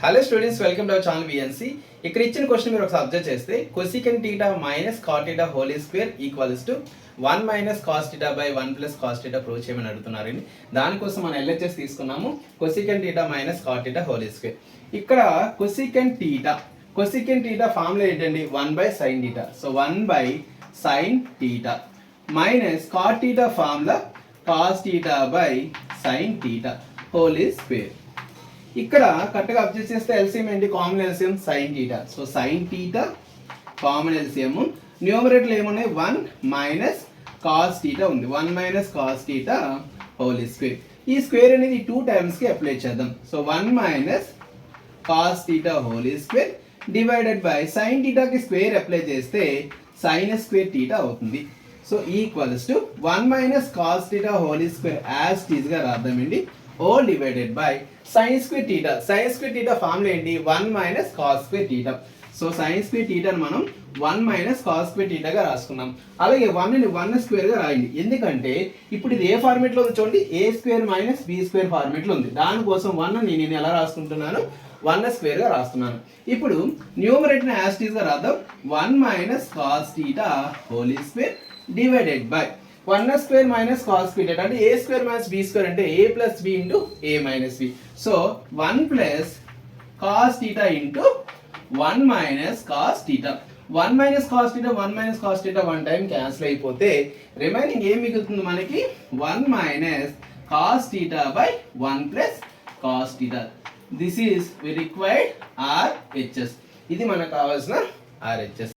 Hello students, welcome to our channel VNC. ఇక్కడ ఇచ్చిన question మీరు ఒకసారి అబ్జర్వ్ చేస్తే cosec theta minus cot theta whole square equals to 1 minus cos theta by 1 plus cos theta prove చేయమని అడుగుతున్నారండి. దానికోసం మనం ఎల్హెచ్ఎస్ తీసుకున్నాము. Cosec theta minus cot theta whole square. ఇక్కడ కొసికెన్ టీటా ఫార్ములా ఏంటండి? 1 by sin theta. So 1 by sin theta minus cot theta formula cos theta by sin theta whole square. ఇక్కడ కరెక్ట్గా observe చేస్తే ఎల్సిఎం ఏంటి? Common LCM sin theta. So sin theta common LCM. న్యూమరేటర్లో ఏమున్నాయి? 1 minus cos theta ఉంది. 1 minus cos theta whole square. ఈ square అనేది 2 టైమ్స్కి అప్లై చేద్దాం. సో 1 minus cos theta whole square divided by sin టీటాకి స్క్వేర్ అప్లై చేస్తే సైన్ స్క్వేర్ టీటా అవుతుంది. So equals to 1 minus cos theta whole square as టీజ్గా రాద్దామండి. all divided by sin square theta. sin square theta formula ఏంటి? 1 minus cos square theta. So sin square theta ని మనం 1 minus cos square theta గా రాసుకున్నాం. అలాగే 1 ని 1 square గా రాయండి. ఎందుకంటే ఇప్పుడు ఇది ఏ ఫార్మేట్ లో ఉంది చూడండి, a square minus b square format లో ఉంది. దానికోసం 1 ని నేను ఎలా రాసుకుంటున్నాను? 1 స్క్వేర్ గా రాస్తున్నాను. ఇప్పుడు న్యూమరేటర్ ని యాజ్ టీజ్ గా రాద్దాం. 1 minus cos theta whole square divided by 1 square minus cos square theta అంటే a square minus b square అంటే a plus b into a minus b. So 1 plus cos theta into 1 minus cos theta. 1 minus cos theta 1 minus cos theta 1 time cancel అయిపోతే remaining ఏం మిగులుతుంది మనకి? 1 minus cos theta by 1 plus cos theta. This is the required RHS. ఇది మనకు కావాల్సిన RHS.